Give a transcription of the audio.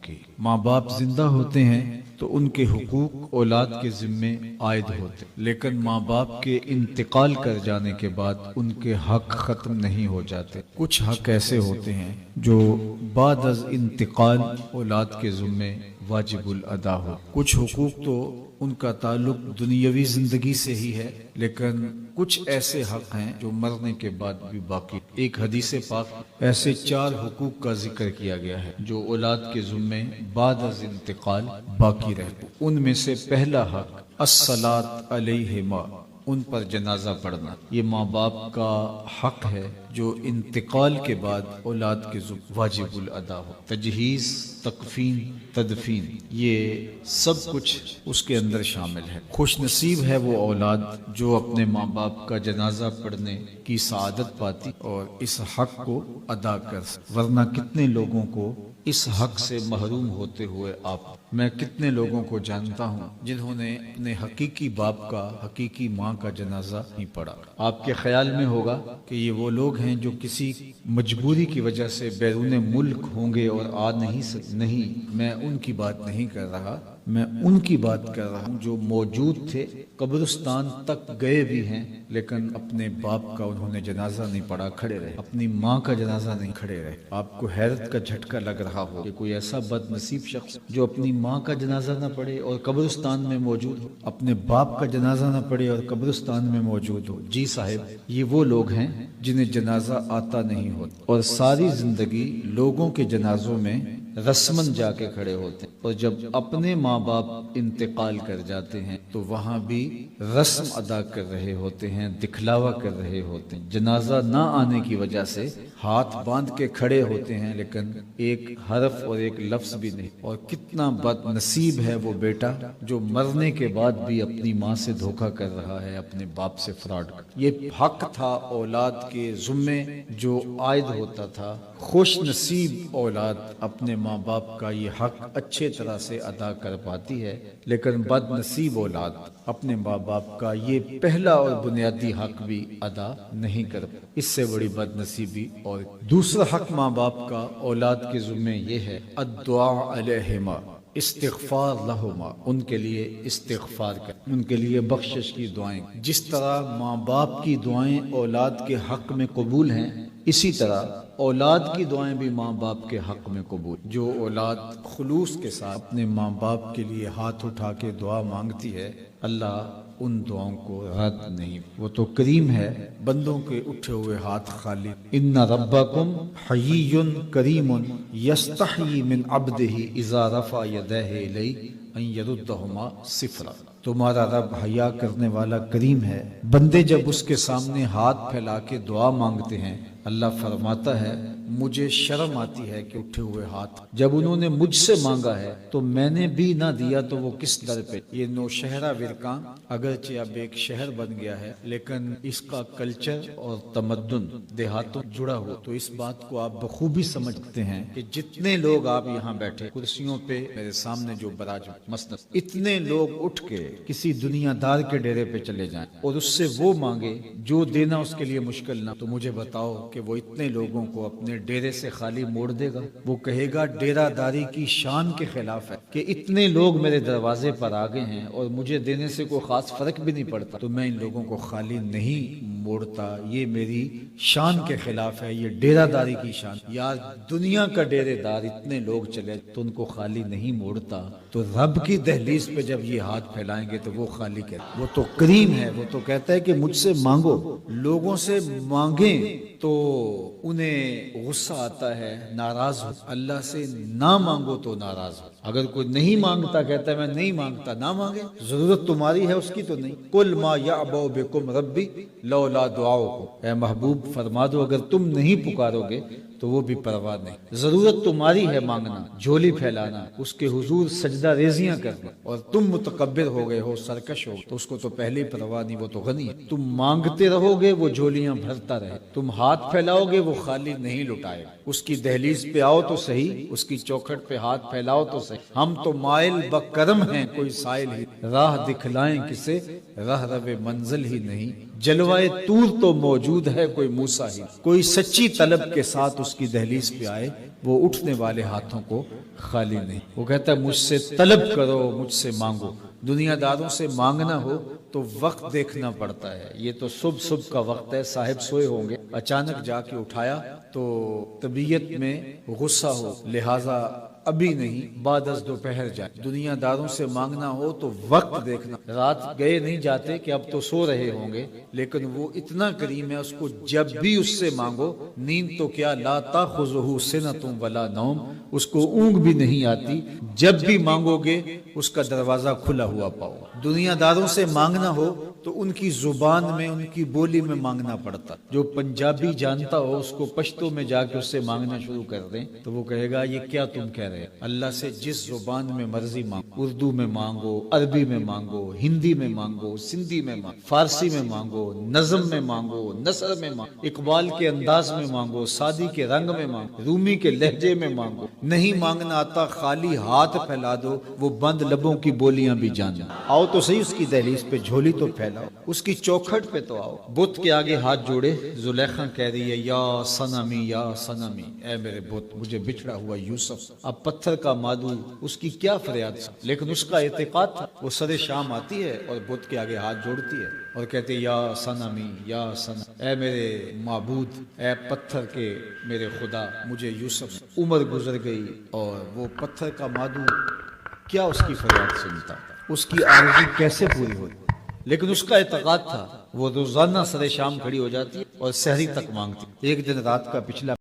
کی۔ ماں باپ زندہ ہوتے ہیں تو ان کے حقوق اولاد کے ذمے عائد ہوتے، لیکن ماں باپ کے انتقال کر جانے کے بعد ان کے حق ختم نہیں ہو جاتے۔ کچھ حق ایسے ہوتے ہیں جو بعد از انتقال اولاد کے ذمے واجب الادا ہو۔ کچھ حقوق تو ان کا تعلق دنیاوی زندگی سے ہی ہے، لیکن کچھ ایسے حق ہیں جو مرنے کے بعد بھی باقی۔ ایک حدیث پاک ایسے 4 حقوق کا ذکر کیا گیا ہے جو اولاد کے ذمے بعد از انتقال باقی رہتے۔ ان میں سے پہلا حق الصلاۃ علیہما، ان پر جنازہ پڑھنا۔ یہ ماں باپ کا حق ہے جو انتقال کے بعد اولاد کے ذمے واجب الادا ہو۔ تجہیز، تکفین، تدفین، یہ سب کچھ اس کے اندر شامل ہے۔ خوش نصیب ہے وہ اولاد جو اپنے ماں باپ کا جنازہ پڑھنے کی سعادت پاتی اور اس حق کو ادا کر سکتی، ورنہ کتنے لوگوں کو اس حق سے محروم ہوتے ہوئے میں کتنے لوگوں کو جانتا ہوں جنہوں نے اپنے حقیقی باپ کا، حقیقی ماں کا جنازہ نہیں پڑھا۔ آپ کے خیال میں ہوگا کہ یہ وہ لوگ ہیں جو کسی مجبوری کی وجہ سے بیرون ملک ہوں گے اور آ نہیں سکتے۔ نہیں، میں ان کی بات نہیں کر رہا، میں ان کی بات کر رہا ہوں جو موجود تھے، قبرستان تک گئے بھی ہیں، لیکن اپنے باپ کا انہوں نے جنازہ نہیں پڑھا، کھڑے رہے، اپنی ماں کا جنازہ نہیں کھڑے رہے۔ آپ کو حیرت کا جھٹکا لگ رہا ہو کہ کوئی ایسا بد نصیب شخص جو اپنی ماں کا جنازہ نہ پڑھے اور قبرستان میں موجود ہو، اپنے باپ کا جنازہ نہ پڑھے اور قبرستان میں موجود ہو۔ جی صاحب، یہ وہ لوگ ہیں جنہیں جنازہ آتا نہیں ہوتا اور ساری زندگی لوگوں کے جنازوں میں رسمن جا کے کھڑے ہوتے ہیں، اور جب اپنے ماں باپ انتقال کر جاتے ہیں تو وہاں بھی رسم ادا کر رہے ہوتے ہیں، دکھلاوا کر رہے ہوتے ہیں۔ جنازہ نہ آنے کی وجہ سے ہاتھ باندھ کے کھڑے ہوتے ہیں، لیکن ایک حرف اور ایک لفظ بھی نہیں۔ اور کتنا بد نصیب ہے وہ بیٹا جو مرنے کے بعد بھی اپنی ماں سے دھوکہ کر رہا ہے، اپنے باپ سے فراڈ کر۔ یہ حق تھا اولاد کے ذمے جو عائد ہوتا تھا۔ خوش نصیب اولاد اپنے ماں باپ کا یہ حق اچھے طرح سے ادا کر پاتی ہے، لیکن بد نصیب اولاد اپنے ماں باپ کا یہ پہلا اور بنیادی حق بھی ادا نہیں کر پاتی۔ اس سے بڑی بد نصیبی اور دوسرا حق ماں باپ کا اولاد کے ذمے یہ ہے الدعاء علیہما، استغفار لہما، ان کے لیے استغفار کر، ان کے لیے بخشش کی دعائیں۔ جس طرح ماں باپ کی دعائیں اولاد کے حق میں قبول ہیں، اسی طرح اولاد کی دعائیں بھی ماں باپ کے حق میں قبول۔ جو اولاد خلوص کے ساتھ اپنے ماں باپ کے لیے ہاتھ اٹھا کے دعا مانگتی ہے، اللہ ان دعاؤں کو رد نہیں، وہ تو کریم ہے، بندوں کے اٹھے ہوئے ہاتھ خالی۔ ان ربکم حیی کریم یستحیی من عبدہ اذا رفع یدیہ الیہ ان یردہما صفرا۔ تمہارا رب حیا کرنے والا کریم ہے، بندے جب اس کے سامنے ہاتھ پھیلا کے دعا مانگتے ہیں، اللہ فرماتا ہے مجھے شرم آتی ہے کہ اٹھے ہوئے ہاتھ جب انہوں نے مجھ سے مانگا ہے تو میں نے بھی نہ دیا تو وہ کس در پہ۔ یہ نوشہرہ ورکاں اگرچہ اب ایک شہر بن گیا ہے، لیکن اس کا کلچر اور تمدن دیہاتوں جڑا ہو، تو اس بات کو آپ بخوبی سمجھتے ہیں کہ جتنے لوگ آپ یہاں بیٹھے کرسیوں پہ میرے سامنے جو براج مسند، اتنے لوگ اٹھ کے کسی دنیا دار کے ڈیرے پہ چلے جائیں اور اس سے وہ مانگے جو دینا اس کے لیے مشکل نہ، تو مجھے بتاؤ کہ وہ اتنے لوگوں کو اپنے ڈیرے سے خالی موڑ دے گا؟ وہ کہے گا ڈیرہ داری کی شان کے خلاف ہے کہ اتنے لوگ میرے دروازے پر آ گئے ہیں اور مجھے دینے سے کوئی خاص فرق بھی نہیں پڑتا، تو میں ان لوگوں کو خالی نہیں موڑتا، یہ میری شان کے خلاف ہے، یہ ڈیرہ داری کی شان۔ یار دنیا کا ڈیرے دار اتنے لوگ چلے تو ان کو خالی نہیں موڑتا، تو رب کی دہلیز پہ جب یہ ہاتھ پھیلائیں گے تو وہ خالی کہتے، وہ تو کریم ہے، وہ تو کہتا ہے کہ مجھ سے مانگو۔ لوگوں سے مانگیں تو انہیں غصہ آتا ہے، ناراض ہو، اللہ سے نہ مانگو تو ناراض ہو۔ اگر کوئی نہیں مانگتا، کہتا ہے میں نہیں مانگتا، نہ مانگے، ضرورت تمہاری ہے اس کی تو نہیں۔ قل ما یعبأ بکم ربی لولا دعاؤکم، اے محبوب فرما دو اگر تم نہیں پکارو گے تو وہ بھی پرواہ نہیں، ضرورت تمہاری ہے مانگنا، جھولی پھیلانا، اس کے حضور سجدہ ریزیاں کرنا، اور تم متکبر ہو گئے ہو، سرکش ہو تو اس کو تو پہلے ہی پرواہ نہیں، وہ تو غنی ہے۔ تم مانگتے رہو گے وہ جھولیاں بھرتا رہے، تم ہاتھ پھیلاؤ گے وہ خالی نہیں لٹائے، اس کی دہلیز پہ آؤ تو صحیح، اس کی چوکھٹ پہ ہاتھ پھیلاؤ تو صحیح۔ ہم تو مائل بکرم ہیں، کوئی سائل ہی راہ دکھلائیں کسے، راہ رو منزل ہی نہیں، جلوائے طور تو موجود ہے کوئی موسیٰ ہی، کوئی سچی طلب کے ساتھ اس اس کی دہلیز پہ آئے وہ اٹھنے والے ہاتھوں کو خالی نہیں. وہ کہتا ہے مجھ سے طلب کرو، مجھ سے مانگو. دنیا داروں سے مانگنا ہو تو وقت دیکھنا پڑتا ہے. یہ تو صبح کا وقت ہے، صاحب سوئے ہوں گے، اچانک جا کے اٹھایا تو طبیعت میں غصہ ہو، لہٰذا ابھی نہیں، بعد از دوپہر جائے. دنیا داروں سے مانگنا ہو تو وقت دیکھنا. رات گئے نہیں جاتے کہ اب تو سو رہے ہوں گے، لیکن وہ اتنا کریم ہے، اس کو جب بھی اس سے مانگو، نیند تو کیا، لا تاخذہ سنۃ ولا نوم، اس کو اونگ بھی نہیں آتی. جب بھی مانگو گے اس کا دروازہ کھلا ہوا پاؤ. دنیا داروں سے مانگنا ہو تو ان کی زبان میں، ان کی بولی میں مانگنا پڑتا. جو پنجابی جانتا ہو اس کو پشتو میں جا کے اس سے مانگنا شروع کر دیں تو وہ کہے گا یہ کیا تم کہہ رہے ہیں. اللہ سے جس زبان میں مرضی مانگو، اردو میں مانگو، عربی میں مانگو، ہندی میں مانگو، سندھی میں مانگو، فارسی میں مانگو، نظم میں مانگو، نثر میں مانگو، اقبال کے انداز میں مانگو، سعدی کے رنگ میں مانگو، رومی کے لہجے میں مانگو. نہیں مانگنا آتا خالی ہاتھ پھیلا دو، وہ بند لبوں کی بولیاں بھی جاننا. آؤ تو صحیح اس کی دہلیز پہ، جھولی تو پھیلاؤ، اس کی چوکھٹ پہ تو آؤ. بت کے آگے ہاتھ جوڑے زلیخا کہہ رہی ہے یا صنمی یا صنمی، اے میرے بت، مجھے بچھڑا ہوا یوسف. اب پتھر کا مادو، اس کی کیا فریاد تھا، لیکن اس کا اعتقاد تھا. وہ سر شام آتی ہے اور بت کے آگے ہاتھ جوڑتی ہے اور کہتے یا صنمی یا صنم، اے میرے معبود، اے پتھر کے میرے خدا، مجھے یوسف. عمر گزر گئی اور وہ پتھر کا مادو کیا اس کی فریاد سنتا، اس کی آرزو کیسے پوری ہوئی. لیکن اس کا اعتقاد تھا. وہ روزانہ سر شام کھڑی ہو جاتی اور سحری تک مانگتی. ایک دن رات کا پچھلا